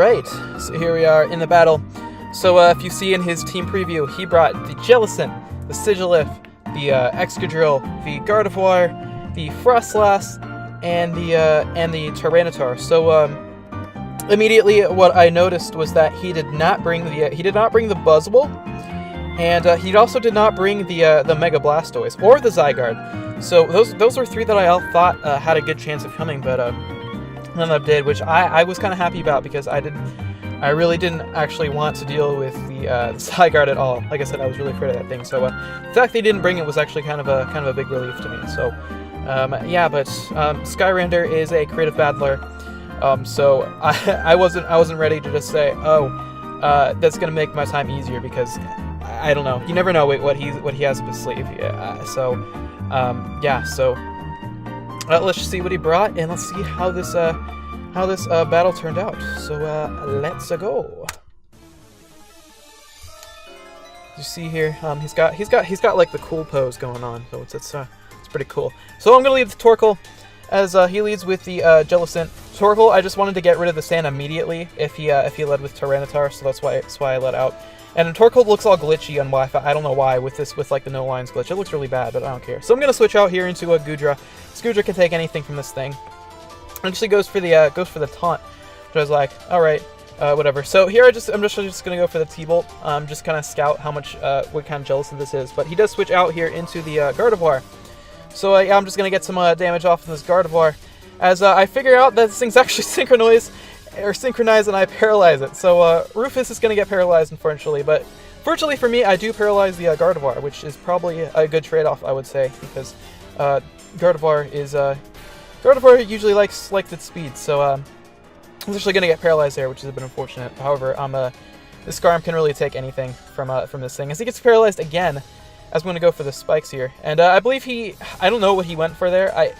Alright, so here we are in the battle. So if you see in his team preview, he brought the Jellicent, the Sigilif, the Excadrill, the Gardevoir, the Frostlass, and the Tyranitar. So immediately what I noticed was that he did not bring the Buzzable, and he also did not bring the Mega Blastoise or the Zygarde. So those were three that I all thought had a good chance of coming, but none of them did, which I was kind of happy about, because I really didn't actually want to deal with the Zygarde at all. Like I said, I was really afraid of that thing. So the fact they didn't bring it was actually kind of a big relief to me. So yeah, but Skyrander is a creative battler. So I wasn't ready to just say, oh, that's gonna make my time easier, because I don't know. You never know what he has up his sleeve. Yeah, so let's just see what he brought, and let's see how this battle turned out. So let's go. You see here, he's got like the cool pose going on, so it's pretty cool. So I'm gonna leave the Torkoal as he leads with the Jellicent. Torkoal, I just wanted to get rid of the sand immediately if he led with Tyranitar, so that's why I let out. And Torkoal looks all glitchy on Wi-Fi. I don't know why with like the no lines glitch. It looks really bad, but I don't care. So I'm gonna switch out here into a Goodra. This Goodra can take anything from this thing. Actually goes for the taunt, which I was like, all right, whatever. So here I'm just gonna go for the T-Bolt. Just kind of scout how much what kind of Jellicent this is. But he does switch out here into the Gardevoir. So yeah, I'm just gonna get some damage off of this Gardevoir, as I figure out that this thing's actually synchronized, and I paralyze it. So Rufus is gonna get paralyzed, unfortunately. But fortunately for me, I do paralyze the Gardevoir, which is probably a good trade-off, I would say, because Gardevoir usually likes its speed, so I'm actually going to get paralyzed there, which is a bit unfortunate. However, this Skarm can really take anything from this thing. As he gets paralyzed again, as I'm going to go for the spikes here, and I believe I don't know what he went for there.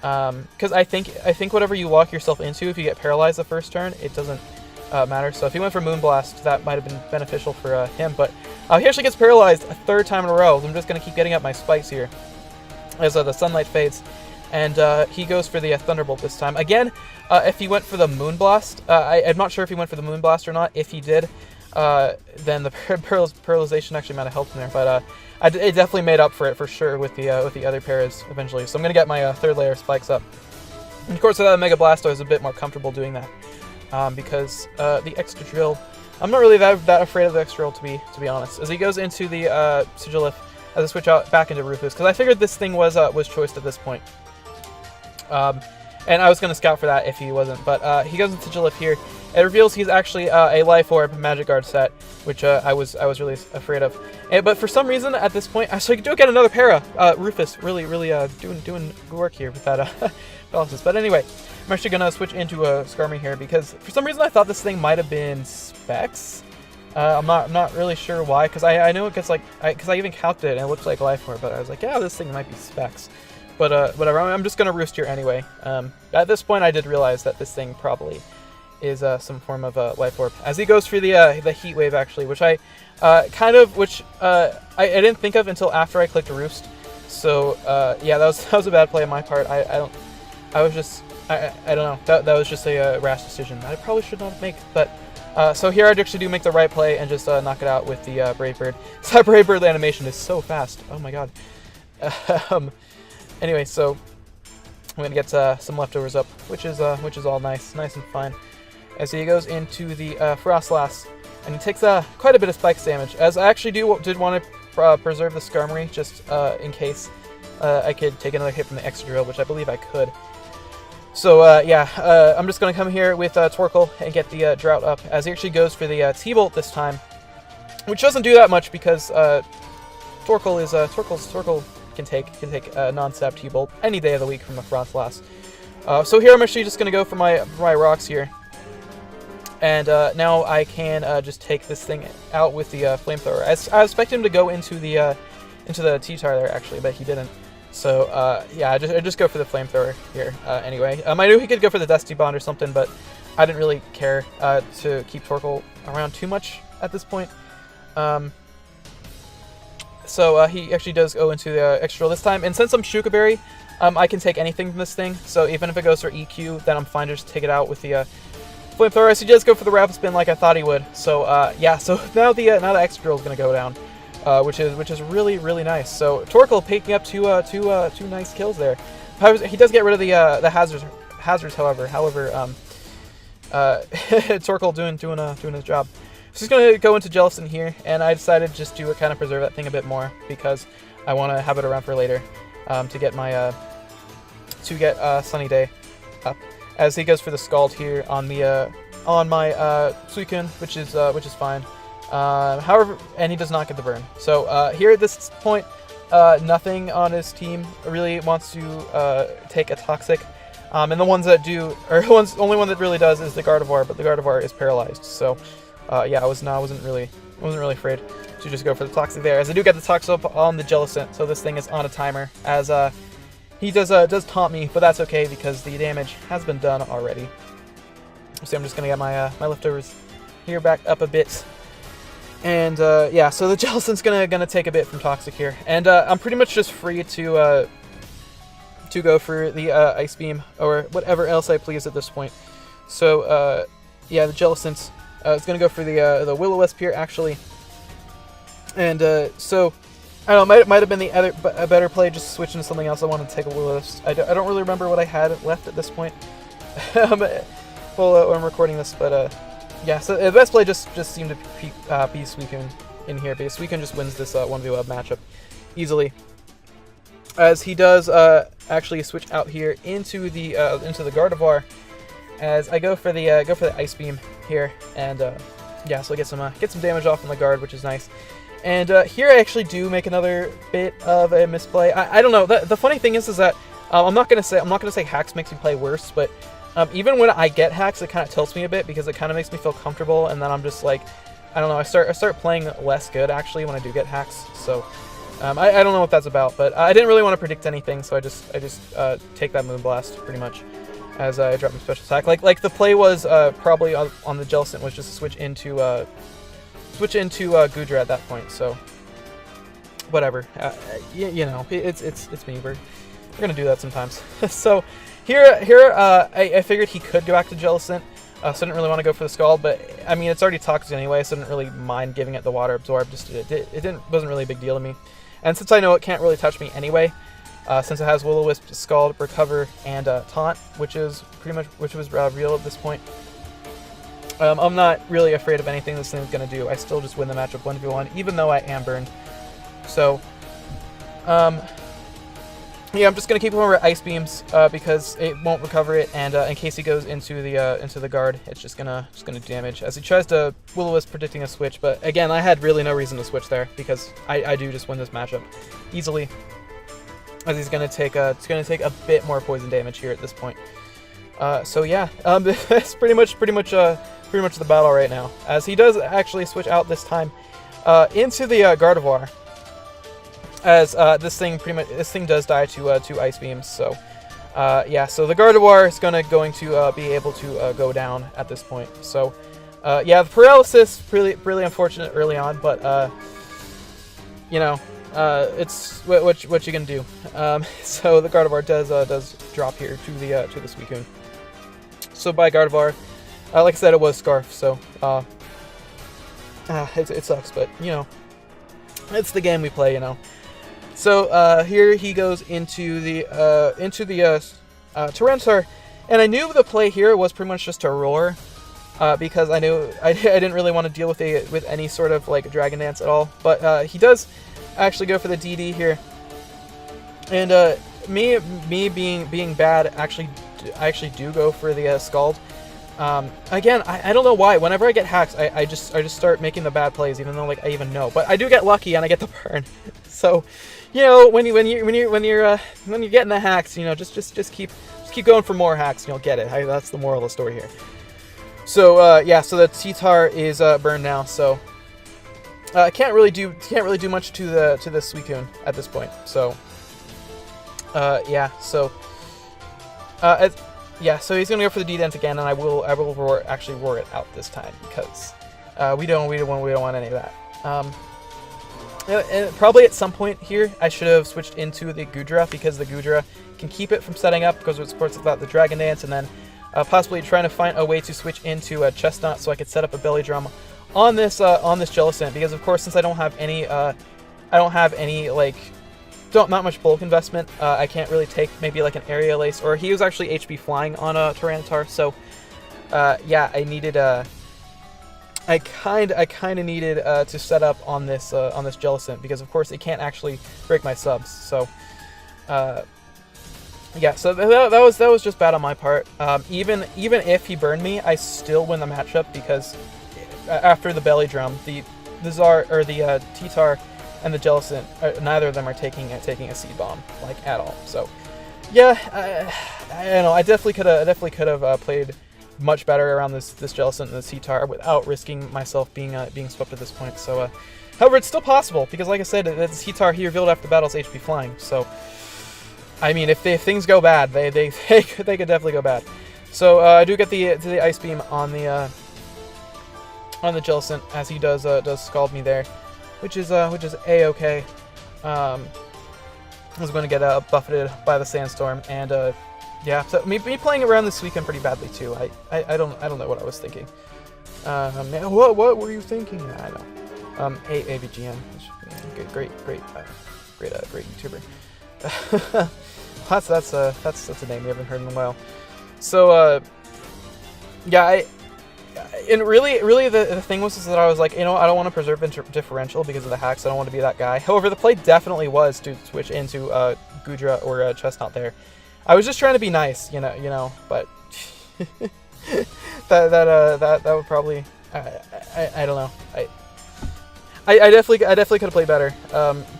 Because I think whatever you lock yourself into, if you get paralyzed the first turn, it doesn't matter. So if he went for Moonblast, that might have been beneficial for him. But he actually gets paralyzed a third time in a row. I'm just going to keep getting up my spikes here as the sunlight fades. And he goes for the Thunderbolt this time. Again, if he went for the Moonblast, I'm not sure if he went for the Moonblast or not. If he did, then the paralyzation actually might have helped him there. But it definitely made up for it for sure with the other paras eventually. So I'm going to get my third layer spikes up. And of course, with that Mega Blastoise, I was a bit more comfortable doing that. Because the Excadrill, I'm not really that afraid of the Excadrill, to be honest. As he goes into the Sigilif, as I switch out back into Rufus, because I figured this thing was choiced at this point. And I was going to scout for that if he wasn't, but he goes into Sigilif here. It reveals he's actually a Life Orb Magic Guard set, which I was really afraid of. But for some reason at this point, so I do get another para. Rufus really doing good work here with that analysis. But anyway, I'm actually going to switch into a Skarmory here, because for some reason I thought this thing might have been Specs. I'm not really sure why, because I know it gets because I even calced it and it looks like Life Orb, but I was like, yeah, this thing might be Specs. But whatever, I'm just going to roost here anyway. At this point, I did realize that this thing probably is some form of Life Orb. As he goes for the Heat Wave, actually, which I didn't think of until after I clicked Roost. So yeah, that was a bad play on my part. I don't know. That was just a rash decision that I probably should not make. But so here I actually do make the right play and just knock it out with the Brave Bird. So that Brave Bird animation is so fast. Oh my god. Anyway, so I'm gonna get some leftovers up, which is all nice and fine. As he goes into the Frostlass, and he takes quite a bit of spikes damage. As I actually did want to preserve the Skarmory just in case I could take another hit from the Excadrill, which I believe I could. So yeah, I'm just gonna come here with Torkoal and get the Drought up. As he actually goes for the T-Bolt this time, which doesn't do that much because Torkoal can take non-stop T-Bolt any day of the week from the Frostlass. So here I'm actually just going to go for my rocks here. And now I can just take this thing out with the Flamethrower. I expected him to go into the T-Tar there, actually, but he didn't. So yeah, I just go for the Flamethrower here anyway. I knew he could go for the Dusty Bond or something, but I didn't really care to keep Torkoal around too much at this point. So he actually does go into the Excadrill this time, and since I'm Shuka Berry, I can take anything from this thing. So even if it goes for EQ, then I'm fine to just take it out with the Flamethrower, as he does go for the rapid spin like I thought he would. So yeah, so now the X drill is gonna go down, which is really really nice. So Torkoal picking up two nice kills there. He does get rid of the hazards, however. Torkoal doing his job. So he's gonna go into Jellicent here, and I decided just to kind of preserve that thing a bit more because I want to have it around for later to get my Sunny Day up. As he goes for the Scald here on the on my Suicune, which is fine. However, and he does not get the burn. So here at this point, nothing on his team really wants to take a Toxic, and the ones that do, or only one that really does, is the Gardevoir. But the Gardevoir is paralyzed. So yeah, I wasn't really afraid to just go for the Toxic there. As I do get the Toxic up on the Jellicent, so this thing is on a timer. As he does taunt me, but that's okay because the damage has been done already. So I'm just gonna get my my leftovers here back up a bit, and yeah. So the Jellicent's gonna take a bit from Toxic here, and I'm pretty much just free to go for the Ice Beam or whatever else I please at this point. So yeah, the Jellicent is gonna go for the Will-O-Wisp here actually, and so. I don't know, might have been a better play just to switch into something else. I wanted to take a Will-O-Wisp. I don't really remember what I had left at this point. Well, when I'm recording this, but yeah. So the best play just seemed to be Suicune in here because Suicune just wins this 1v1 matchup easily. As he does actually switch out here into the Gardevoir, as I go for the Ice Beam here, and yeah, so I get some damage off on the guard, which is nice. And here I actually do make another bit of a misplay. I don't know. The funny thing is that I'm not gonna say hacks makes me play worse, but even when I get hacks, it kind of tilts me a bit because it kind of makes me feel comfortable, and then I'm just like, I don't know. I start playing less good actually when I do get hacks. So I don't know what that's about, but I didn't really want to predict anything, so I just take that Moonblast pretty much as I drop my special attack. Like the play was probably on the Jellicent was just to switch into Goodra at that point, so whatever. You know, it's me. We're gonna do that sometimes. So here I figured he could go back to Jellicent, so I didn't really want to go for the Scald, but I mean it's already toxic anyway, so I didn't really mind giving it the Water Absorb. Just wasn't really a big deal to me, and since I know it can't really touch me anyway, since it has Will-O-Wisp, Scald, Recover, and Taunt, which was real at this point. I'm not really afraid of anything this thing's going to do. I still just win the matchup 1v1, even though I am burned. So, yeah, I'm just going to keep over Ice Beams because it won't recover it, and in case he goes into the guard, it's just gonna damage. As he tries to Will-O-Wisp predicting a switch, but again, I had really no reason to switch there because I do just win this matchup easily. As he's going to take a bit more poison damage here at this point. So yeah, that's pretty much the battle right now. As he does actually switch out this time into the Gardevoir, as this thing does die to two Ice Beams. So yeah, so the Gardevoir is going to be able to go down at this point. So yeah, the paralysis really unfortunate early on, but you know, it's what you can do. So the Gardevoir does drop here to the Suicune. So by Gardevoir, like I said, it was Scarf, so it sucks, but you know, it's the game we play, you know. So here he goes into the Tyranitar, and I knew the play here was pretty much just to roar, because I knew I didn't really want to deal with any sort of like Dragon Dance at all. But he does actually go for the DD here, and me being bad, I actually do go for the Scald. Again, I don't know why. Whenever I get hacks, I just start making the bad plays, even though like I even know. But I do get lucky and I get the burn. So, you know, when you're getting the hacks, you know, just keep going for more hacks and you'll get it. That's the moral of the story here. So yeah, so the T-Tar is burned now. So can't really do much to the Suicune at this point. So yeah, so. Yeah, so he's gonna go for the D-Dent again, and I will roar it out this time because we don't want any of that. And probably at some point here, I should have switched into the Goodra because the Goodra can keep it from setting up because it supports about the Dragon Dance, and then possibly trying to find a way to switch into a Chestnut so I could set up a belly drum on this Jellicent, because of course, since I don't have any like not much bulk investment, I can't really take maybe like an area lace, or he was actually HP flying on a Tyranitar, so yeah, I needed I kind of needed to set up on this Jellicent, because of course it can't actually break my subs. So yeah, so that was just bad on my part. Even if he burned me, I still win the matchup, because after the belly drum, the Zar or the T-Tar and the Jellicent, neither of them are taking a seed bomb like at all. So yeah, I don't know. I definitely could have played much better around this Jellicent and the T-Tar without risking myself being swept at this point. So however, it's still possible, because like I said, the T-Tar he revealed after the battle's HP flying. So I mean, if things go bad, they could definitely go bad. So I do get the Ice Beam on the Jellicent, as he does scald me there, which is a-okay. I was going to get buffeted by the Sandstorm, and yeah, so me playing around this weekend pretty badly too. I don't know what I was thinking. What were you thinking? I know. AVGN, great YouTuber. that's a name we haven't heard in a while. So yeah, and really the thing was that I was like, I don't want to preserve differential because of the hacks. I don't want to be that guy. However, the play definitely was to switch into Gudra or Chestnut there. I was just trying to be nice, but that would probably I don't know. I definitely could have played better,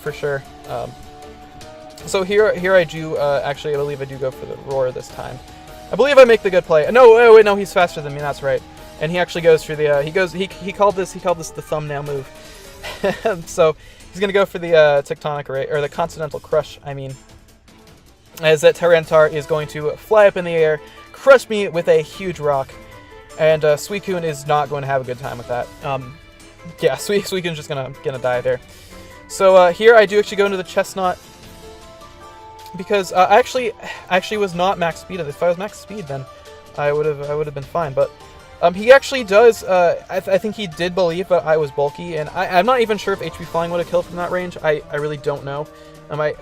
for sure. So here I do actually, I believe I do go for the Roar this time. I believe I make the good play. No, wait, no, he's faster than me. That's right. And he actually goes for the he called this the thumbnail move. So he's gonna go for the Tectonic Array, or the Continental Crush. I mean, as that Tyranitar is going to fly up in the air, crush me with a huge rock, and Suicune is not going to have a good time with that. Yeah, Suicune's just gonna die there. So here I do actually go into the Chestnut, because I actually was not max speed. If I was max speed, then I would have been fine. But he actually does. I think he did believe that I was bulky, and I'm not even sure if HP Flying would have killed from that range. I really don't know. I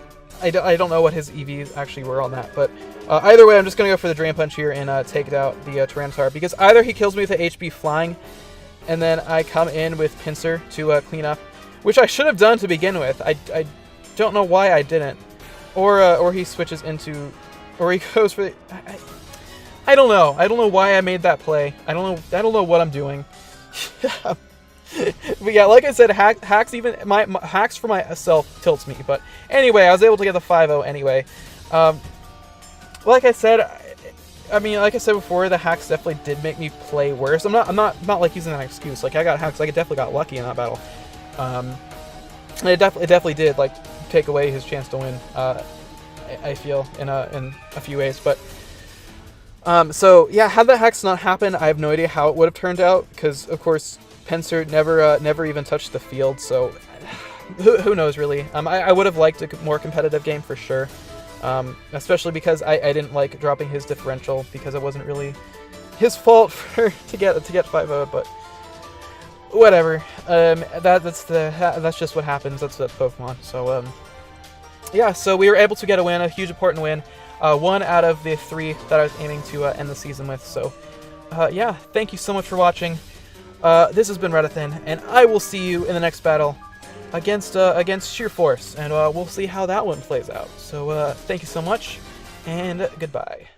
don't know what his EVs actually were on that, but either way, I'm just gonna go for the Drain Punch here and take out the Tyranitar, because either he kills me with the HP Flying, and then I come in with Pinsir to clean up, which I should have done to begin with. I don't know why I didn't. Or he switches into, or he goes for the, I don't know. I don't know why I made that play. I don't know what I'm doing. But yeah, like I said, hacks hacks for myself tilts me. But anyway, I was able to get the 5-0 anyway. Like I said, like I said before, the hacks definitely did make me play worse. I'm not like using that excuse. Like, I got hacks. I definitely got lucky in that battle. And it definitely did like take away his chance to win. I feel in a few ways, but so yeah, had the hacks not happened, I have no idea how it would have turned out, because of course Pinsir never even touched the field. So who knows really. I would have liked a more competitive game for sure, especially because I didn't like dropping his differential, because it wasn't really his fault to get 5-0, but whatever. That's just what happens. That's Pokemon. So yeah, so we were able to get a win, a huge important win, 1 out of the 3 that I was aiming to end the season with. So yeah, thank you so much for watching. This has been Redithin, and I will see you in the next battle against Sheer Force, and we'll see how that one plays out. So thank you so much, and goodbye.